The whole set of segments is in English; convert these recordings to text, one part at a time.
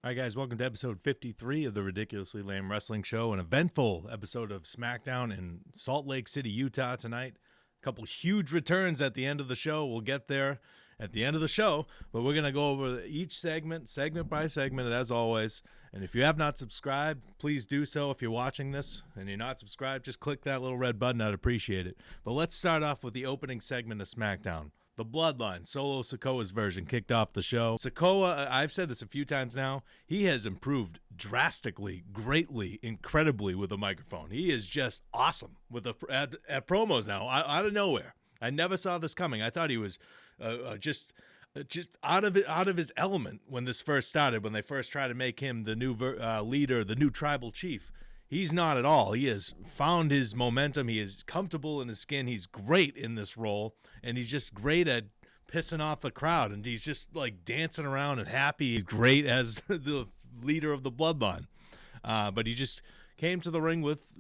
All right, guys, welcome to episode 53 of the Ridiculously Lame Wrestling Show, an eventful episode of SmackDown in Salt Lake City, Utah tonight. A couple huge returns at the end of the show. We'll get there at the end of the show, but we're going to go over each segment by segment, as always. And if you have not subscribed, please do so. If you're watching this and you're not subscribed, just click that little red button. I'd appreciate it. But let's start off with the opening segment of SmackDown. The Bloodline, Solo Sikoa's version, kicked off the show. Sikoa, I've said this a few times now, he has improved drastically, greatly, incredibly with a microphone. He is just awesome with at promos now, out of nowhere. I never saw this coming. I thought he was just out of his element when this first started, when they first tried to make him the new leader, the new tribal chief. He's not at all. He has found his momentum. He is comfortable in his skin. He's great in this role, and he's just great at pissing off the crowd, and he's just like dancing around and happy. He's great as the leader of the Bloodline. But he just came to the ring with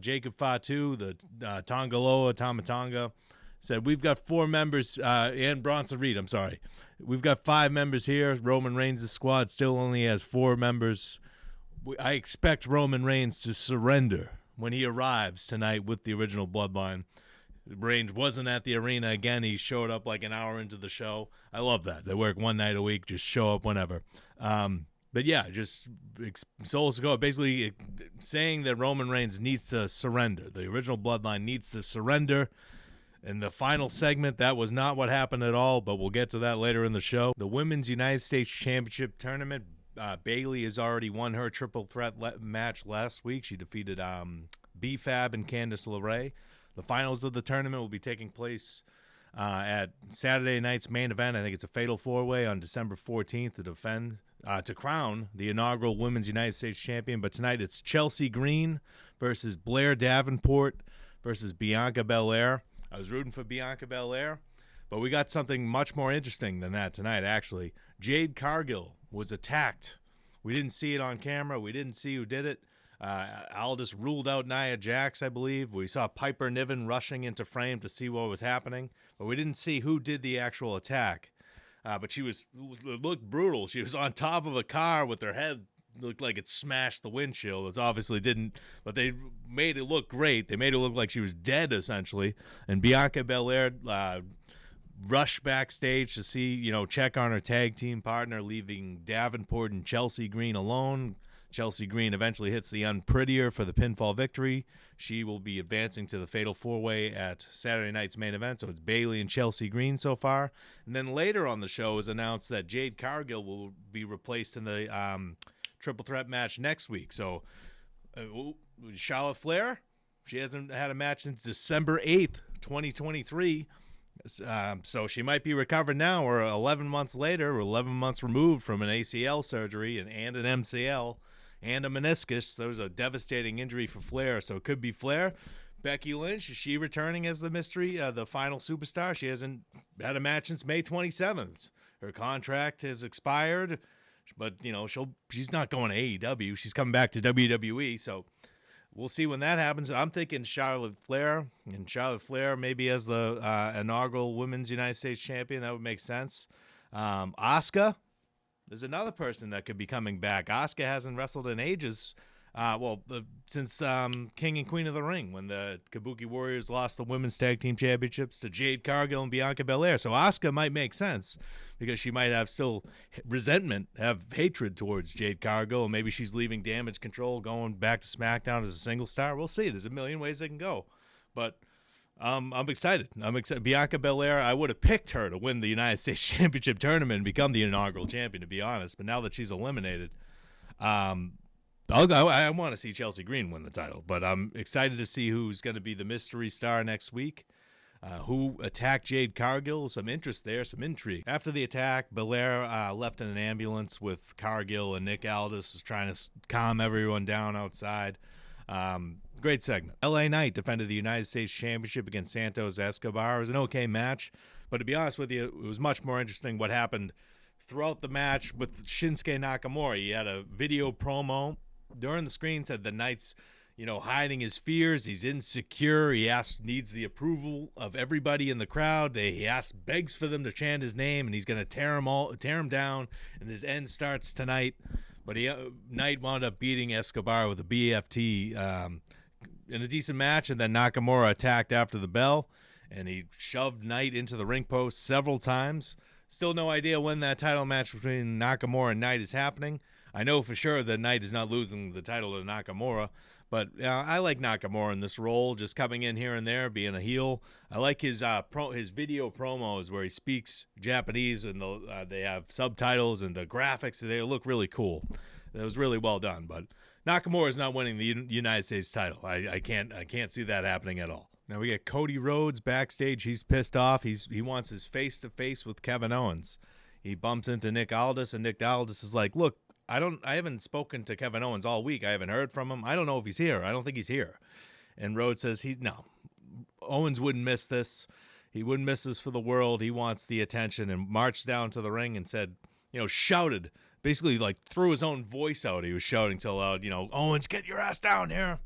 Jacob Fatu, the Tongaloa, Tamatonga, said, we've got 4 members, and Bronson Reed, I'm sorry. We've got 5 members here. Roman Reigns' squad still only has 4 members. I expect Roman Reigns to surrender when he arrives tonight with the original Bloodline. Reigns wasn't at the arena again. He showed up like an hour into the show. I love that. They work one night a week, just show up whenever. But yeah, just Solo Sikoa basically saying that Roman Reigns needs to surrender. The original Bloodline needs to surrender. In the final segment, that was not what happened at all, but we'll get to that later in the show. The Women's United States Championship Tournament, Bayley has already won her triple threat match last week. She defeated B-Fab and Candice LeRae. The finals of the tournament will be taking place at Saturday night's main event. I think it's a fatal 4-way on December 14th to crown the inaugural Women's United States Champion. But tonight it's Chelsea Green versus Blair Davenport versus Bianca Belair. I was rooting for Bianca Belair, but we got something much more interesting than that tonight, actually. Jade Cargill was attacked. We didn't see it on camera. We didn't see who did it. Aldis ruled out Nia Jax, I believe. We saw Piper Niven rushing into frame to see what was happening, but we didn't see who did the actual attack. But it looked brutal. She was on top of a car with her head looked like it smashed the windshield. It obviously didn't, but they made it look great. They made it look like she was dead, essentially. And Bianca Belair rushed backstage to see, check on her tag team partner, leaving Davenport and Chelsea Green alone. Chelsea Green eventually hits the unprettier for the pinfall victory. She will be advancing to the fatal 4-way at Saturday night's main event. So it's Bayley and Chelsea Green so far. And then later on the show it was announced that Jade Cargill will be replaced in the triple threat match next week. So Charlotte Flair, she hasn't had a match since December 8th, 2023. So she might be recovered now, or 11 months later, or 11 months removed from an ACL surgery and an MCL and a meniscus. That was a devastating injury for Flair. So it could be Flair. Becky Lynch, is she returning as the mystery, the final superstar? She hasn't had a match since May 27th. Her contract has expired. But, she's not going to AEW. She's coming back to WWE, so we'll see when that happens. I'm thinking Charlotte Flair, and Charlotte Flair maybe as the inaugural Women's United States Champion. That would make sense. Asuka, there's another person that could be coming back. Asuka hasn't wrestled in ages. Since King and Queen of the Ring, when the Kabuki Warriors lost the Women's Tag Team Championships to Jade Cargill and Bianca Belair. So Asuka might make sense because she might have still resentment, have hatred towards Jade Cargill, and maybe she's leaving Damage Control, going back to SmackDown as a single star. We'll see. There's a million ways they can go. But I'm excited. Bianca Belair, I would have picked her to win the United States Championship tournament and become the inaugural champion, to be honest. But now that she's eliminated, I want to see Chelsea Green win the title, but I'm excited to see who's going to be the mystery star next week. Who attacked Jade Cargill? Some interest there, some intrigue. After the attack, Belair left in an ambulance with Cargill, and Nick Aldis is trying to calm everyone down outside. Great segment. LA Knight defended the United States Championship against Santos Escobar. It was an okay match, but to be honest with you, it was much more interesting what happened throughout the match with Shinsuke Nakamura. He had a video promo during the screen, said the Knight's hiding his fears. He's insecure. He needs the approval of everybody in the crowd. Begs for them to chant his name, and he's going to tear him down. And his end starts tonight. But Knight wound up beating Escobar with a BFT in a decent match, and then Nakamura attacked after the bell, and he shoved Knight into the ring post several times. Still no idea when that title match between Nakamura and Knight is happening. I know for sure that Knight is not losing the title to Nakamura, but I like Nakamura in this role, just coming in here and there, being a heel. I like his video promos where he speaks Japanese, and they have subtitles, and the graphics, they look really cool. That was really well done, but Nakamura is not winning the United States title. I can't see that happening at all. Now we get Cody Rhodes backstage. He's pissed off. He wants his face-to-face with Kevin Owens. He bumps into Nick Aldis, and Nick Aldis is like, look, I haven't spoken to Kevin Owens all week. I haven't heard from him. I don't know if he's here. I don't think he's here. And Rhodes says no. Owens wouldn't miss this. He wouldn't miss this for the world. He wants the attention, and marched down to the ring and said, shouted, basically like threw his own voice out. He was shouting so loud, Owens, get your ass down here.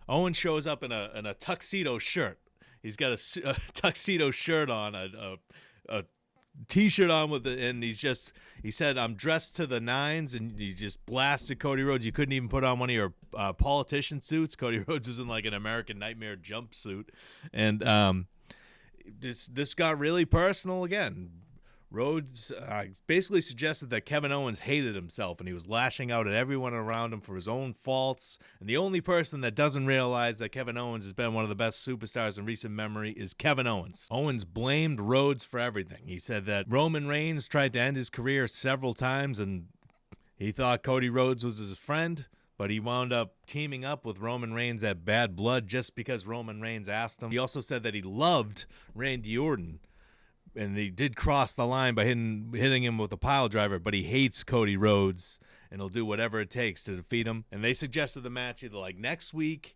Owen shows up in a tuxedo shirt. He's got a tuxedo shirt on, a T-shirt on and he said, I'm dressed to the nines, and he just blasted Cody Rhodes. You couldn't even put on one of your politician suits. Cody Rhodes was in like an American Nightmare jumpsuit, and this got really personal again. Rhodes basically suggested that Kevin Owens hated himself, and he was lashing out at everyone around him for his own faults. And the only person that doesn't realize that Kevin Owens has been one of the best superstars in recent memory is Kevin Owens. Owens blamed Rhodes for everything. He said that Roman Reigns tried to end his career several times, and he thought Cody Rhodes was his friend, but he wound up teaming up with Roman Reigns at Bad Blood just because Roman Reigns asked him. He also said that he loved Randy Orton, and he did cross the line by hitting him with a pile driver, but he hates Cody Rhodes, and he'll do whatever it takes to defeat him. And they suggested the match either like next week,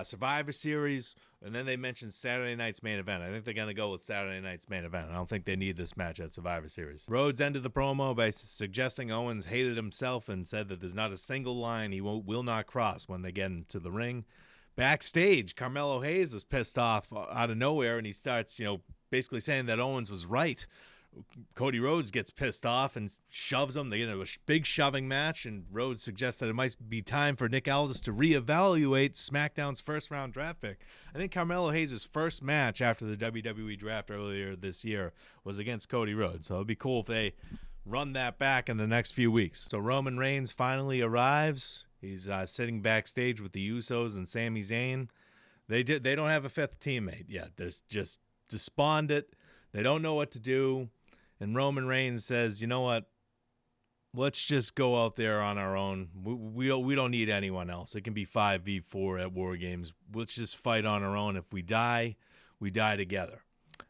Survivor Series, and then they mentioned Saturday night's main event. I think they're going to go with Saturday night's main event. I don't think they need this match at Survivor Series. Rhodes ended the promo by suggesting Owens hated himself and said that there's not a single line he will not cross when they get into the ring. Backstage, Carmelo Hayes is pissed off out of nowhere, and he starts, basically saying that Owens was right. Cody Rhodes gets pissed off and shoves him. They get into a big shoving match, and Rhodes suggests that it might be time for Nick Aldis to reevaluate SmackDown's first-round draft pick. I think Carmelo Hayes' first match after the WWE draft earlier this year was against Cody Rhodes, so it would be cool if they run that back in the next few weeks. So Roman Reigns finally arrives. He's sitting backstage with the Usos and Sami Zayn. They don't have a fifth teammate yet. There's just despondent. They don't know what to do. And Roman Reigns says, you know what? Let's just go out there on our own. We don't need anyone else. It can be 5v4 at War Games. Let's just fight on our own. If we die, we die together.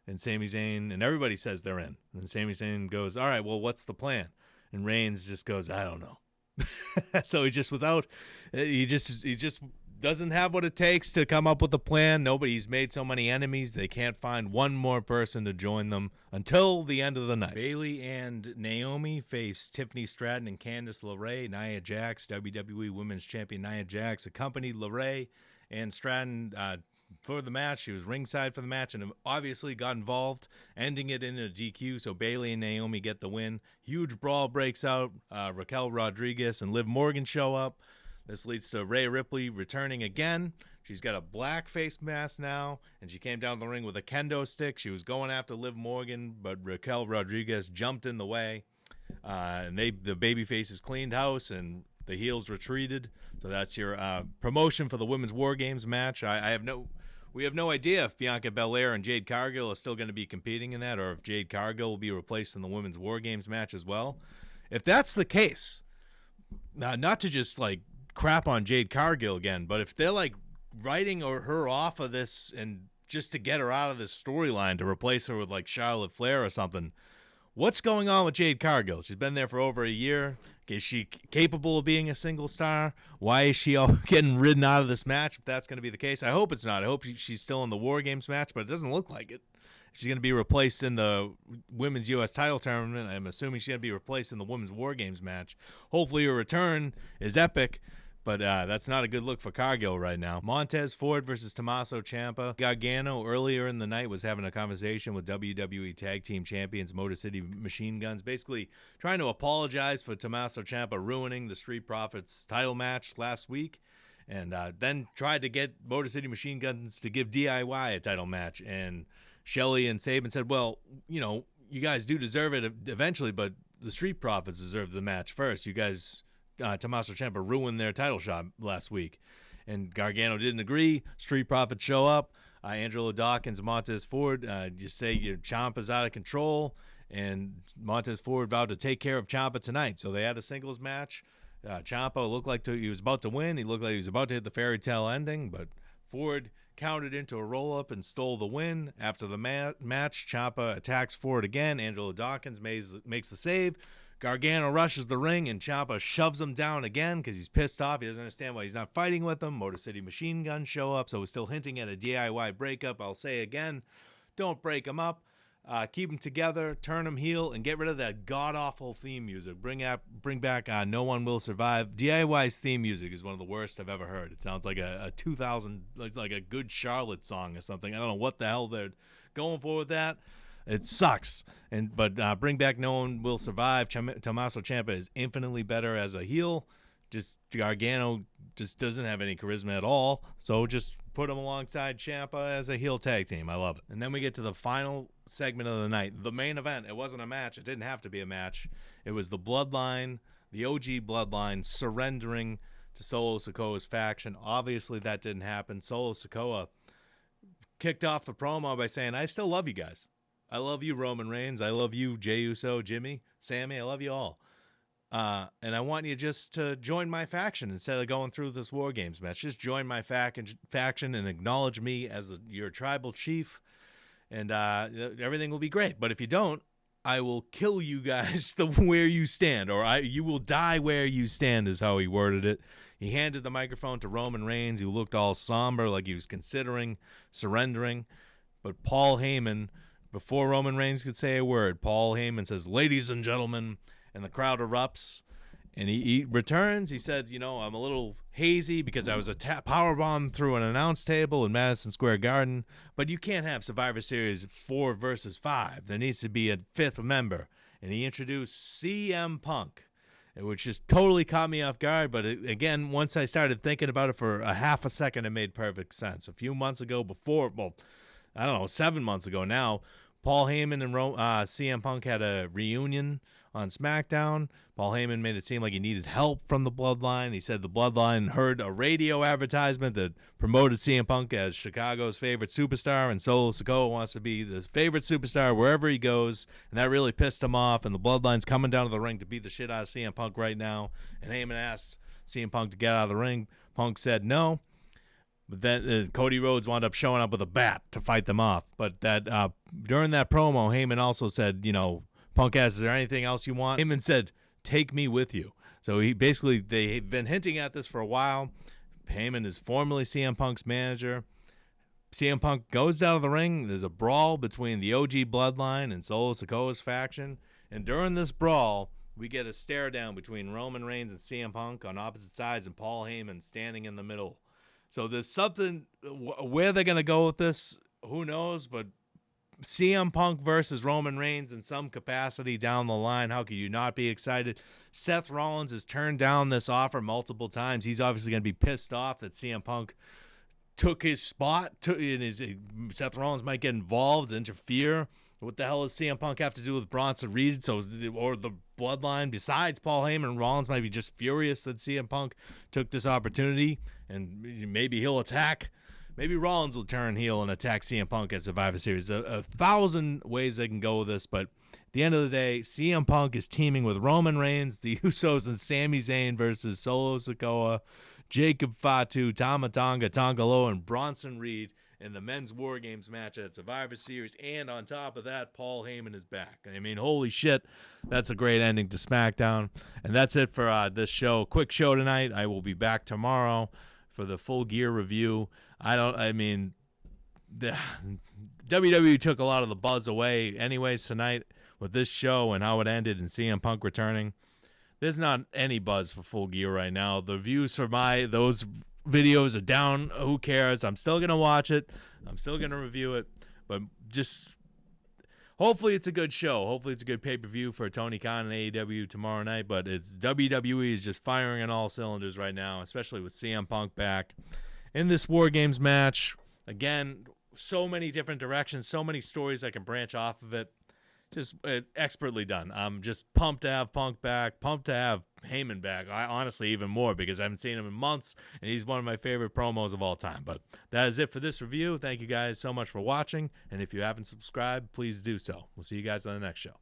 And Sami Zayn, and everybody says they're in. And Sami Zayn goes, all right, well, what's the plan? And Reigns just goes, I don't know. So he just doesn't have what it takes to come up with a plan. Nobody's made so many enemies. They can't find one more person to join them until the end of the night. Bayley and Naomi face Tiffany Stratton and Candice LeRae. Nia Jax, WWE Women's Champion Nia Jax, accompanied LeRae and Stratton for the match. She was ringside for the match and obviously got involved, ending it in a DQ. So Bayley and Naomi get the win. Huge brawl breaks out. Raquel Rodriguez and Liv Morgan show up. This leads to Rhea Ripley returning again. She's got a black face mask now, and she came down the ring with a kendo stick. She was going after Liv Morgan, but Raquel Rodriguez jumped in the way. And the baby faces cleaned house, and the heels retreated. So that's your promotion for the Women's War Games match. We have no idea if Bianca Belair and Jade Cargill are still going to be competing in that, or if Jade Cargill will be replaced in the Women's War Games match as well. If that's the case, not to just crap on Jade Cargill again, but if they're writing her off of this and just to get her out of this storyline to replace her with Charlotte Flair or something, what's going on with Jade Cargill? She's been there for over a year. Is she capable of being a single star? Why is she getting ridden out of this match if that's going to be the case? I hope it's not. I hope she's still in the War Games match, but it doesn't look like it. She's going to be replaced in the Women's U.S. title tournament. I'm assuming she's going to be replaced in the Women's War Games match. Hopefully her return is epic, But that's not a good look for Cargill right now. Montez Ford versus Tommaso Ciampa. Gargano earlier in the night was having a conversation with WWE Tag Team Champions Motor City Machine Guns, basically trying to apologize for Tommaso Ciampa ruining the Street Profits title match last week, and then tried to get Motor City Machine Guns to give DIY a title match. And Shelley and Sabin said, well, you guys do deserve it eventually, but the Street Profits deserve the match first. You guys... Tommaso Ciampa ruined their title shot last week, and Gargano didn't agree. Street Profits show up. Angelo Dawkins, Montez Ford, you say your Ciampa's out of control, and Montez Ford vowed to take care of Ciampa tonight. So they had a singles match. Ciampa looked like he was about to win. He looked like he was about to hit the fairy tale ending, but Ford countered into a roll-up and stole the win. After the match, Ciampa attacks Ford again. Angelo Dawkins makes the save. Gargano rushes the ring, and Ciampa shoves him down again because he's pissed off. He doesn't understand why he's not fighting with him. Motor City Machine Guns show up, so we're still hinting at a DIY breakup. I'll say again, don't break them up. Keep them together, turn them heel, and get rid of that god-awful theme music. Bring back No One Will Survive. DIY's theme music is one of the worst I've ever heard. It sounds like a 2000, like a Good Charlotte song or something. I don't know what the hell they're going for with that. It sucks, but bring back No One Will Survive. Tommaso Ciampa is infinitely better as a heel. Just Gargano just doesn't have any charisma at all, so just put him alongside Ciampa as a heel tag team. I love it. And then we get to the final segment of the night, the main event. It wasn't a match. It didn't have to be a match. It was the Bloodline, the OG Bloodline, surrendering to Solo Sikoa's faction. Obviously, that didn't happen. Solo Sikoa kicked off the promo by saying, I still love you guys. I love you, Roman Reigns. I love you, Jey Uso, Jimmy, Sammy. I love you all. And I want you just to join my faction instead of going through this War Games match. Just join my faction and acknowledge me as your tribal chief, and everything will be great. But if you don't, I will kill you guys where you stand, or you will die where you stand, is how he worded it. He handed the microphone to Roman Reigns, who looked all somber, like he was considering surrendering. But Paul Heyman... Before Roman Reigns could say a word, Paul Heyman says, ladies and gentlemen, and the crowd erupts. And he returns. He said, I'm a little hazy because I was powerbomb through an announce table in Madison Square Garden. But you can't have Survivor Series 4 versus 5. There needs to be a 5th member. And he introduced CM Punk, which just totally caught me off guard. But again, once I started thinking about it for a half a second, it made perfect sense. A few months ago I don't know, 7 months ago now, Paul Heyman and CM Punk had a reunion on SmackDown. Paul Heyman made it seem like he needed help from the Bloodline. He said the Bloodline heard a radio advertisement that promoted CM Punk as Chicago's favorite superstar, and Solo Sikoa wants to be the favorite superstar wherever he goes, and that really pissed him off, and the Bloodline's coming down to the ring to beat the shit out of CM Punk right now, and Heyman asked CM Punk to get out of the ring. Punk said no. But then Cody Rhodes wound up showing up with a bat to fight them off. But that during that promo, Heyman also said, Punk asked, is there anything else you want? Heyman said, take me with you. So they've been hinting at this for a while. Heyman is formerly CM Punk's manager. CM Punk goes down to the ring. There's a brawl between the OG Bloodline and Solo Sikoa's faction. And during this brawl, we get a stare down between Roman Reigns and CM Punk on opposite sides, and Paul Heyman standing in the middle. So there's something, where they're going to go with this, who knows, but CM Punk versus Roman Reigns in some capacity down the line, how could you not be excited? Seth Rollins has turned down this offer multiple times. He's obviously going to be pissed off that CM Punk took his spot. Seth Rollins might get involved, interfere. What the hell does CM Punk have to do with Bronson Reed? Or the Bloodline, besides Paul Heyman and Rollins, might be just furious that CM Punk took this opportunity, and maybe he'll attack. Maybe Rollins will turn heel and attack CM Punk at Survivor Series. A thousand ways they can go with this, but at the end of the day, CM Punk is teaming with Roman Reigns, the Usos, and Sami Zayn versus Solo Sikoa, Jacob Fatu, Tama Tonga, Tonga Loa, and Bronson Reed in the men's War Games match at Survivor Series. And on top of that, Paul Heyman is back. I mean, holy shit, that's a great ending to SmackDown. And that's it for this show. Quick show tonight. I will be back tomorrow for the full gear review. The WWE took a lot of the buzz away anyways tonight with this show and how it ended and CM Punk returning. there's not any buzz for Full Gear right now. The views for those videos are down. Who cares? I'm still going to watch it. I'm still going to review it. But just hopefully it's a good show. Hopefully it's a good pay-per-view for Tony Khan and AEW tomorrow night. But it's WWE is just firing on all cylinders right now, especially with CM Punk back in this War Games match. Again, so many different directions, so many stories that can branch off of it. Just expertly done. I'm just pumped to have Punk back, pumped to have Heyman back. I honestly even more because I haven't seen him in months, and he's one of my favorite promos of all time. But that is it for this review. Thank you guys so much for watching, and if you haven't subscribed, please do so. We'll see you guys on the next show.